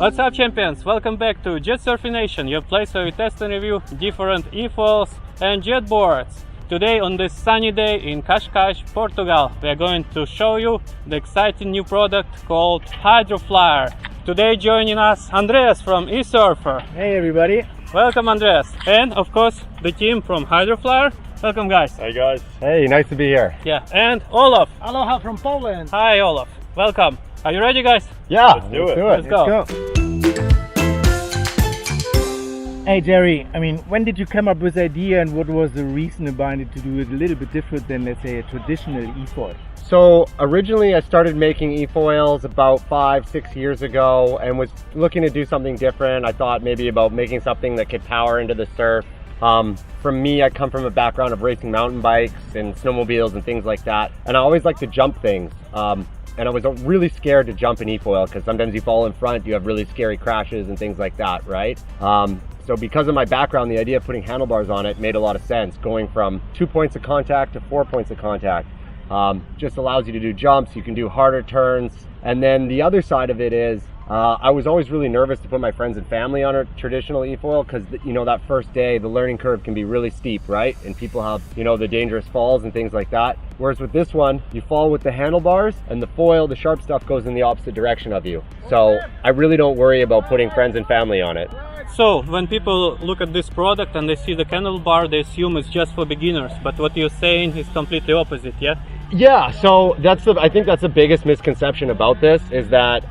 What's up, champions? Welcome back to Jet Surfing Nation, your place where we test and review different eFoils and jet boards. Today on this sunny day in Cascais, Portugal, we are going to show you the exciting new product called Hydroflyer. Today joining us Andreas from eSurfer. Hey everybody. Welcome Andreas. And of course the team from Hydroflyer. Welcome guys. Hey guys. Hey, nice to be here. Yeah, and Olaf. Aloha from Poland. Hi Olaf. Welcome. Are you ready guys? Yeah, Let's do it. Let's go. Hey Jerry, when did you come up with the idea and what was the reason behind it to do it a little bit different than, let's say, a traditional eFoil? So originally I started making eFoils about 5-6 years ago and was looking to do something different. I thought maybe about making something that could power into the surf. For me, I come from a background of racing mountain bikes and snowmobiles and things like that. And I always like to jump things. And I was really scared to jump in eFoil because sometimes you fall in front, you have really scary crashes and things like that, right? So because of my background, the idea of putting handlebars on it made a lot of sense. Going from 2 points of contact to 4 points of contact just allows you to do jumps, you can do harder turns. And then the other side of it is, I was always really nervous to put my friends and family on a traditional eFoil because, you know, that first day, the learning curve can be really steep, right? And people have, you know, the dangerous falls and things like that. Whereas with this one, you fall with the handlebars and the foil, the sharp stuff goes in the opposite direction of you. So I really don't worry about putting friends and family on it. So when people look at this product and they see the handlebar, they assume it's just for beginners. But what you're saying is completely opposite, yeah? Yeah, so I think that's the biggest misconception about this is that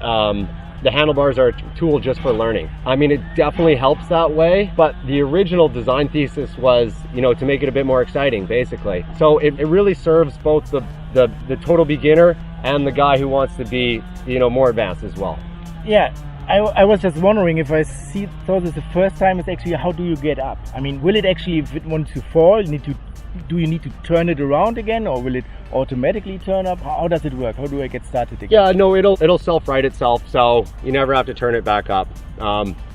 the handlebars are a tool just for learning. It definitely helps that way, but the original design thesis was, you know, to make it a bit more exciting, basically. So it really serves both the total beginner and the guy who wants to be, you know, more advanced as well. Yeah, I was just wondering if I saw this the first time, it's actually how do you get up? Will it actually, if it wants to fall, do you need to turn it around again, or will it automatically turn up? How does it work? How do I get started again? Yeah, no, it'll self-right itself, so you never have to turn it back up.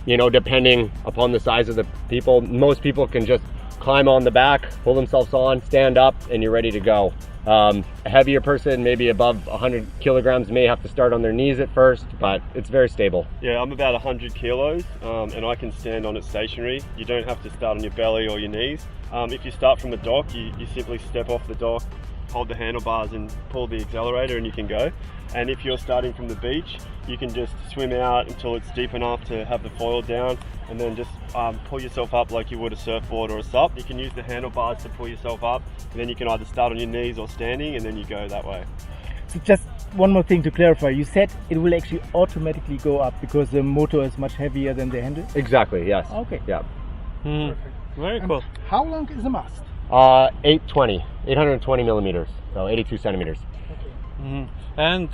You know, depending upon the size of the people, most people can just climb on the back, pull themselves on, stand up, and you're ready to go. A heavier person, maybe above 100 kilograms, may have to start on their knees at first, but it's very stable. Yeah, I'm about 100 kilos and I can stand on it stationary. You don't have to start on your belly or your knees. If you start from a dock, you simply step off the dock, hold the handlebars and pull the accelerator and you can go. And if you're starting from the beach, you can just swim out until it's deep enough to have the foil down and then just pull yourself up like you would a surfboard or a sup. You can use the handlebars to pull yourself up, and then you can either start on your knees or standing, and then you go that way. So just one more thing to clarify, you said it will actually automatically go up because the motor is much heavier than the handle? Exactly, yes. Okay. Yeah. Very cool. How long is the mast? 820 millimeters, so 82 centimeters. And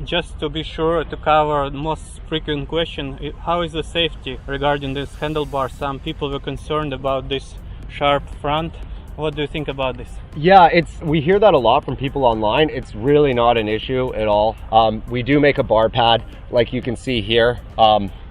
just to be sure to cover the most frequent question, how is the safety regarding this handlebar? Some people were concerned about this sharp front. What do you think about this? Yeah, we hear that a lot from people online. It's really not an issue at all. We do make a bar pad like you can see here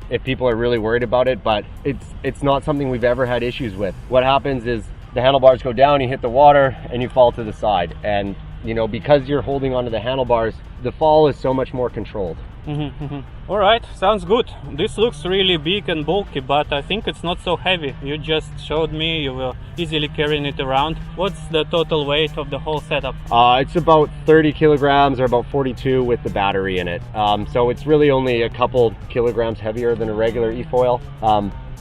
if people are really worried about it, but it's not something we've ever had issues with. What happens is the handlebars go down, you hit the water, and you fall to the side. And you know, because you're holding onto the handlebars, the fall is so much more controlled. All right, sounds good. This looks really big and bulky, but I think it's not so heavy. You just showed me you were easily carrying it around. What's the total weight of the whole setup? It's about 30 kilograms or about 42 with the battery in it. So it's really only a couple kilograms heavier than a regular eFoil.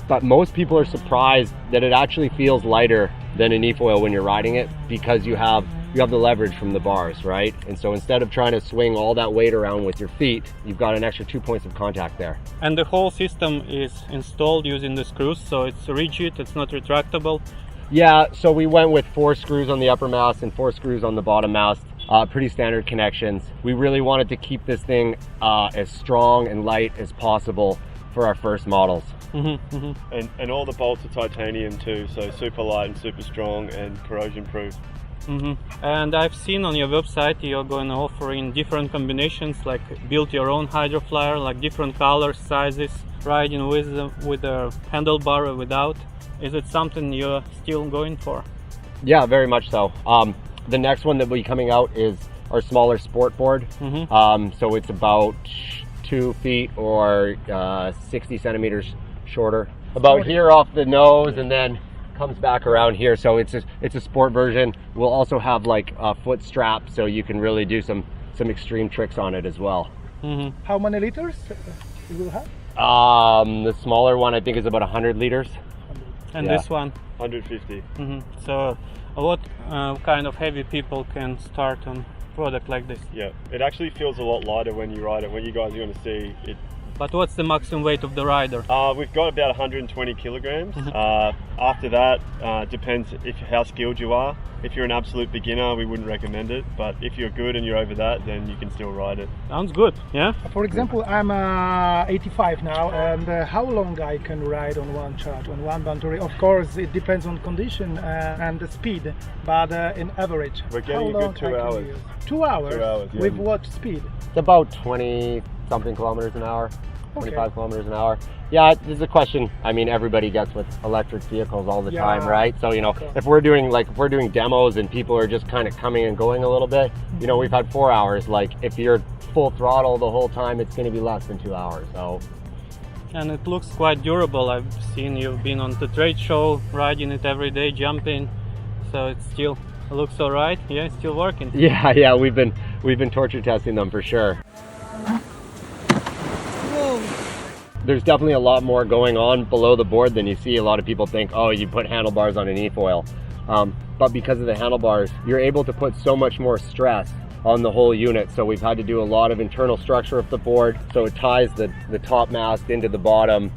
But most people are surprised that it actually feels lighter than an eFoil when you're riding it because you have the leverage from the bars, right? And so instead of trying to swing all that weight around with your feet, you've got an extra 2 points of contact there. And the whole system is installed using the screws, so it's rigid, it's not retractable. Yeah, so we went with 4 screws on the upper mast and 4 screws on the bottom mast. Pretty standard connections. We really wanted to keep this thing as strong and light as possible for our first models. And all the bolts are titanium too, so super light and super strong and corrosion proof. And I've seen on your website you're going to offer in different combinations, like build your own Hydroflyer, like different colors, sizes, riding with a handlebar or without. Is it something you're still going for? Yeah, very much so. The next one that will be coming out is our smaller sport board. So it's about 2 feet or 60 centimeters shorter. About here off the nose, and then comes back around here. So it's a sport version. We'll also have like a foot strap, so you can really do some extreme tricks on it as well. How many liters you will have? The smaller one I think is about 100 liters. And Yeah. this one? 150. So what kind of heavy people can start on product like this? Yeah, it actually feels a lot lighter when you ride it. When you guys are going to see it. But what's the maximum weight of the rider? We've got about 120 kilograms. After that, depends how skilled you are. If you're an absolute beginner, we wouldn't recommend it. But if you're good and you're over that, then you can still ride it. Sounds good, yeah? For example, I'm 85 now, and how long I can ride on one charge, on one battery? Of course, it depends on condition and the speed, but in average, We're getting how a long good 2 I can hours. use? 2 hours? 2 hours, yeah. With what speed? It's about 20 something kilometers an hour, 25 Okay. kilometers an hour. Yeah, this is a question. I mean, everybody gets with electric vehicles all the Yeah, time, right? So, you know, course. if we're doing demos and people are just kind of coming and going a little bit, you know, we've had 4 hours. Like if you're full throttle the whole time, it's going to be less than 2 hours. So And it looks quite durable. I've seen you've been on the trade show, riding it every day, jumping. So it still looks all right. Yeah, it's still working. yeah, we've been torture testing them for sure. There's definitely a lot more going on below the board than you see. A lot of people think, oh, you put handlebars on an eFoil. But because of the handlebars, you're able to put so much more stress on the whole unit. So we've had to do a lot of internal structure of the board. So it ties the top mast into the bottom.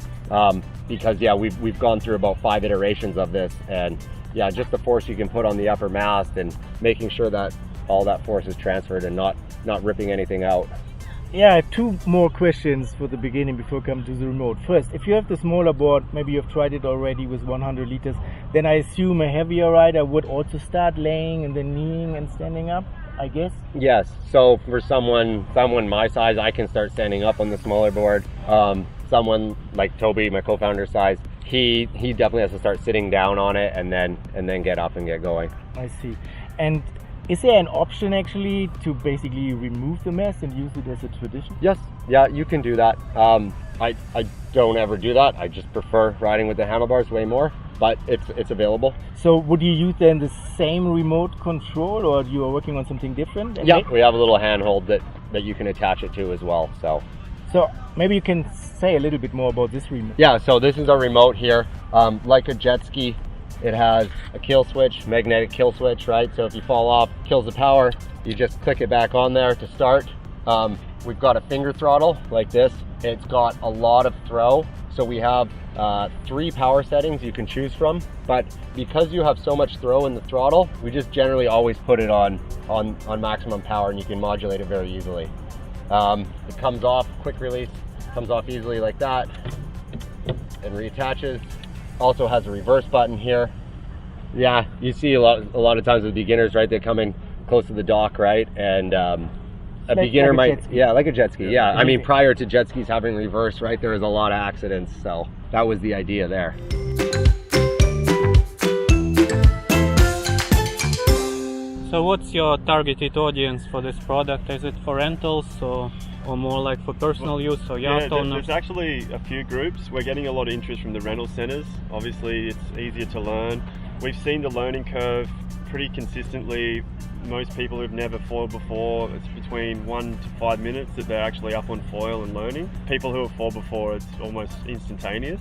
Because yeah, we've gone through about 5 iterations of this, and yeah, just the force you can put on the upper mast and making sure that all that force is transferred and not ripping anything out. Yeah, I have 2 more questions for the beginning before we come to the remote. First, if you have the smaller board, maybe you've tried it already with 100 liters, then I assume a heavier rider would also start laying and then kneeling and standing up, I guess? Yes, so for someone my size, I can start standing up on the smaller board. Someone like Tobi, my co-founder size, he definitely has to start sitting down on it and then get up and get going. I see. And is there an option actually to basically remove the mast and use it as a tradition? Yes, yeah, you can do that. I don't ever do that. I just prefer riding with the handlebars way more, but it's available. So would you use then the same remote control, or you are working on something different? And Yeah, we have a little handhold that you can attach it to as well. So maybe you can say a little bit more about this remote. Yeah, so this is our remote here. Like a jet ski, it has a kill switch, magnetic kill switch, right? So if you fall off, kills the power, you just click it back on there to start. We've got a finger throttle like this. It's got a lot of throw. So we have 3 power settings you can choose from, but because you have so much throw in the throttle, we just generally always put it on maximum power, and you can modulate it very easily. It comes off, quick release, comes off easily like that, and reattaches. Also has a reverse button here. Yeah, you see a lot of times with beginners, right? They come in close to the dock, right? And a beginner like a might, jet ski. yeah, like a jet ski. Yeah, I mean, Okay. prior to jet skis having reverse, right, there was a lot of accidents, so that was the idea there. So what's your targeted audience for this product? Is it for rentals or more like for personal use or yacht owners? There's actually a few groups. We're getting a lot of interest from the rental centers. Obviously, it's easier to learn. We've seen the learning curve pretty consistently. Most people who've never foiled before, it's between 1 to 5 minutes that they're actually up on foil and learning. People who have foiled before, it's almost instantaneous.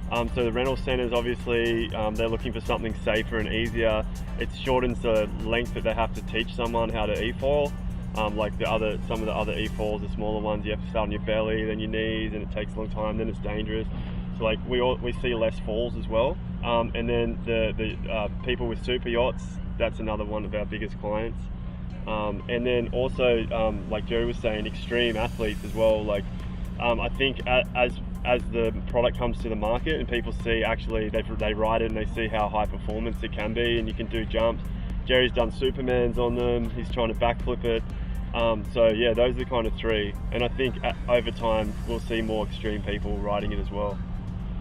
So the rental centers, obviously, they're looking for something safer and easier. It shortens the length that they have to teach someone how to eFoil. Like some of the other eFoils, the smaller ones, you have to start on your belly, then your knees, and it takes a long time, then it's dangerous. So like we see less falls as well. And then the people with super yachts, that's another one of our biggest clients. And then also, like Jerry was saying, extreme athletes as well. Like I think as the product comes to the market and people see actually they ride it and they see how high performance it can be, and you can do jumps. Jerry's done Supermans on them. He's trying to backflip it. So yeah, those are the kind of 3. And I think over time we'll see more extreme people riding it as well.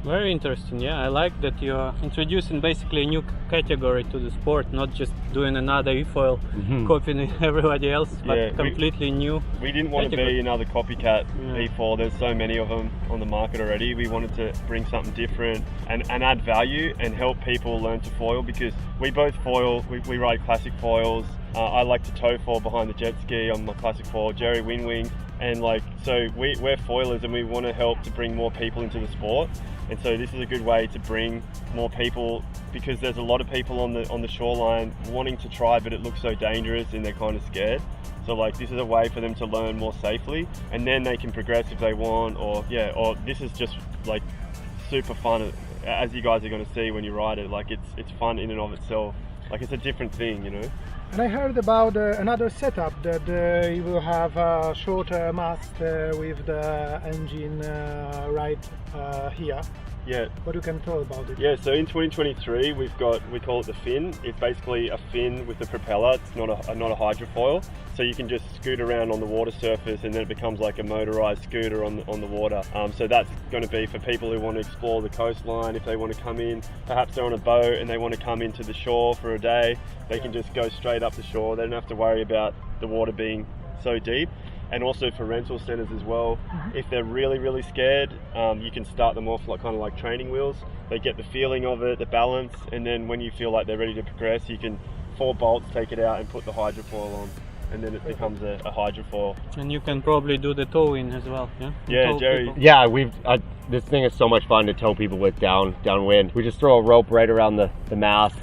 Very interesting. Yeah, I like that you're introducing basically a new category to the sport, not just doing another eFoil, copying everybody else, but Yeah, completely new. We didn't want to be another copycat eFoil. There's so many of them on the market already. We wanted to bring something different and add value and help people learn to foil, because we both foil. We ride classic foils. I like to tow foil behind the jet ski on my classic foil. Jerry wing, and so we're foilers, and we want to help to bring more people into the sport. And so this is a good way to bring more people, because there's a lot of people on the shoreline wanting to try, but it looks so dangerous and they're kind of scared. So this is a way for them to learn more safely, and then they can progress if they want, or this is just super fun, as you guys are going to see when you ride it. It's fun in and of itself. It's a different thing, you know. And I heard about another setup that you will have a shorter mast with the engine right here. Yeah. What you can tell about it? Yeah, so in 2023 we call it the fin. It's basically a fin with a propeller. It's not a hydrofoil. So you can just scoot around on the water surface, and then it becomes like a motorized scooter on the water. So that's going to be for people who want to explore the coastline. If they want to come in, perhaps they're on a boat and they want to come into the shore for a day, they can just go straight up the shore. They don't have to worry about the water being so deep. And also for rental centers as well, if they're really scared, you can start them off kind of like training wheels. They get the feeling of it, the balance, and then when you feel like they're ready to progress, you can 4 bolts, take it out and put the hydrofoil on, and then it becomes a hydrofoil. And you can probably do the towing as well, yeah? Yeah, Tow Jerry. people. Yeah, this thing is so much fun to tow people with downwind. We just throw a rope right around the mast.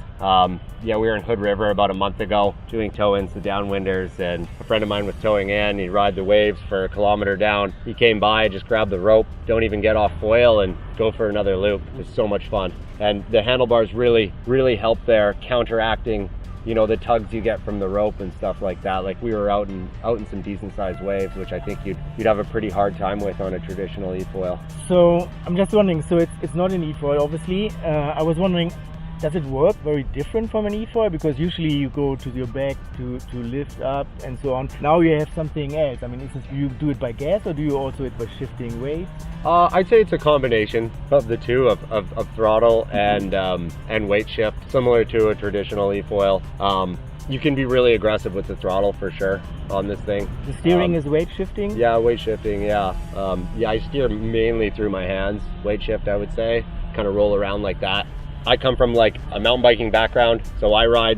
We were in Hood River about a month ago doing tow-ins to downwinders, and a friend of mine was towing in. He'd ride the waves for a kilometer down. He came by, just grabbed the rope, don't even get off foil, and go for another loop. It's so much fun. And the handlebars really help there, counteracting the tugs you get from the rope and stuff like that. We were out in some decent sized waves, which I think you'd have a pretty hard time with on a traditional eFoil. So I'm just wondering, so it's not an eFoil, obviously. I was wondering, does it work very different from an eFoil? Because usually you go to your back to lift up and so on. Now you have something else. I mean, you do it by gas, or do you also it by shifting weight? I'd say it's a combination of the two, of throttle and weight shift, similar to a traditional eFoil. You can be really aggressive with the throttle for sure on this thing. The steering is weight shifting? Yeah, weight shifting, yeah. I steer mainly through my hands, weight shift I would say, kind of roll around like that. I come from a mountain biking background, so I ride,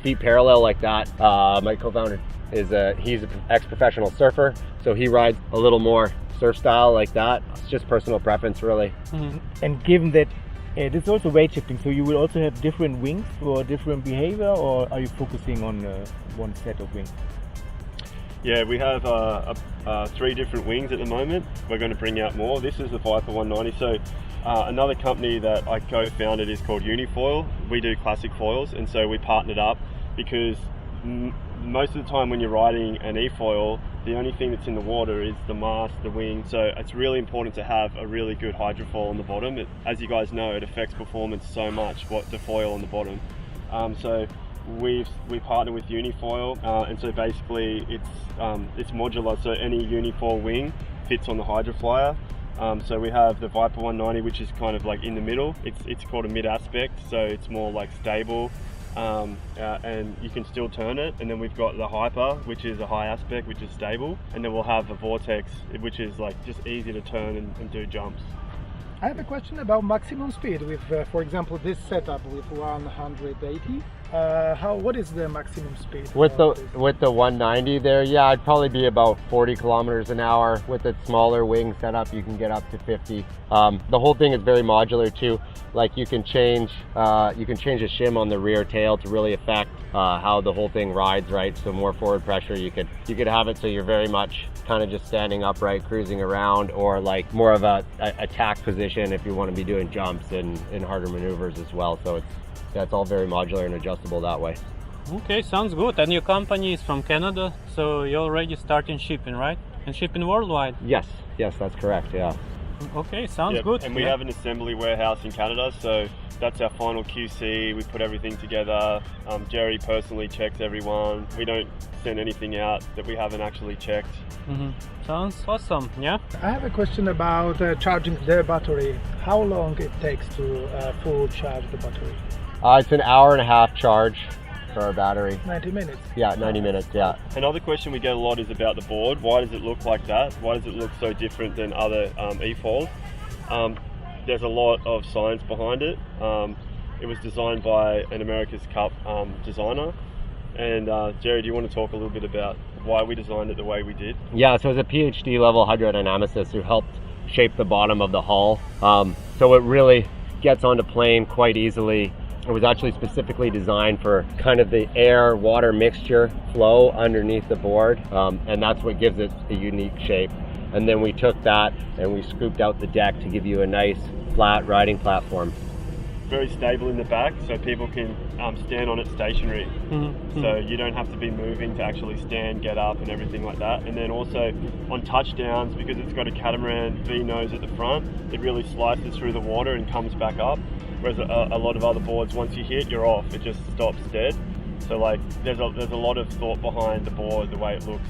feet parallel like that. My co-founder he's an ex-professional surfer, so he rides a little more surf style like that. It's just personal preference, really. Mm-hmm. And given that it's also weight shifting, so you will also have different wings for different behavior, or are you focusing on one set of wings? Yeah, we have 3 different wings at the moment. We're going to bring out more. This is the Viper 190. So another company that I co-founded is called eFoil. We do classic foils, and so we partnered up because most of the time when you're riding an eFoil, the only thing that's in the water is the mast, the wing. So it's really important to have a really good hydrofoil on the bottom. As you guys know, it affects performance so much, what the foil on the bottom. So we partner with eFoil, and so basically it's modular, so any eFoil wing fits on the Hydroflyer. So we have the Viper 190, which is kind of in the middle. It's called a mid aspect, so it's more stable, and you can still turn it. And then we've got the Hyper, which is a high aspect, which is stable, and then we'll have a Vortex, which is just easy to turn and do jumps. I have a question about maximum speed with, for example, this setup with 180. What is the maximum speed? With the 190 there, yeah, I'd probably be about 40 kilometers an hour. With a smaller wing setup, you can get up to 50. The whole thing is very modular too. You can change a shim on the rear tail to really affect how the whole thing rides, right? So more forward pressure, you could have it so you're very much kind of just standing upright, cruising around, or more of a attack position if you want to be doing jumps and harder maneuvers as well. So it's all very modular and adjustable that way. Okay, sounds good. And your company is from Canada, so you're already starting shipping, right? And shipping worldwide? Yes, that's correct, yeah. Okay, sounds Yep, good. And we have an assembly warehouse in Canada, so that's our final QC. We put everything together. Jerry personally checks everyone. We don't send anything out that we haven't actually checked. Sounds awesome, yeah? I have a question about charging the battery. How long it takes to full charge the battery? It's an hour and a half charge for our battery. 90 minutes. Yeah, 90 minutes, yeah. Another question we get a lot is about the board. Why does it look like that? Why does it look so different than other eFoils? There's a lot of science behind it. It was designed by an America's Cup designer. And Jerry, do you want to talk a little bit about why we designed it the way we did? Yeah, so it's a PhD level hydrodynamicist who helped shape the bottom of the hull. So it really gets onto plane quite easily. It was actually specifically designed for kind of the air-water mixture flow underneath the board, and that's what gives it a unique shape. And then we took that and we scooped out the deck to give you a nice flat riding platform. Very stable in the back, so people can stand on it stationary. So you don't have to be moving to actually stand, get up and everything like that. And then also on touchdowns, because it's got a catamaran V-nose at the front, it really slices through the water and comes back up. Whereas a lot of other boards, once you hit, you're off. It just stops dead. So like, there's a lot of thought behind the board, the way it looks.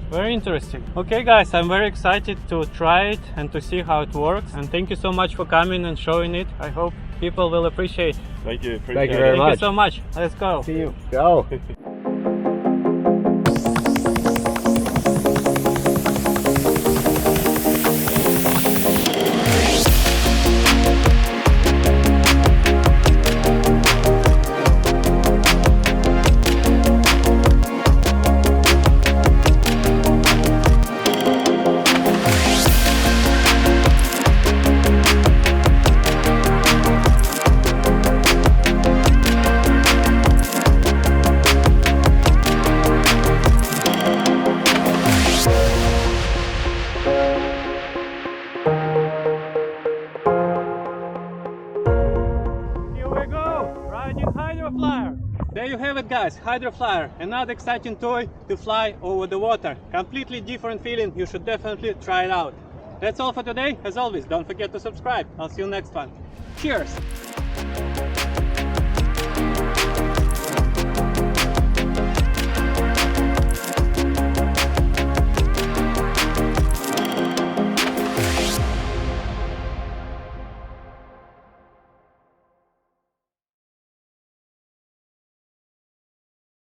Very interesting. Okay guys, I'm very excited to try it and to see how it works. And thank you so much for coming and showing it. I hope people will appreciate. Thank you. Appreciate Thank you very it. much. Thank you so much. Let's go. See you. Go. Hydroflyer. There you have it guys, Hydroflyer, another exciting toy to fly over the water. Completely different feeling, you should definitely try it out. That's all for today. As always, don't forget to subscribe. I'll see you next one. Cheers!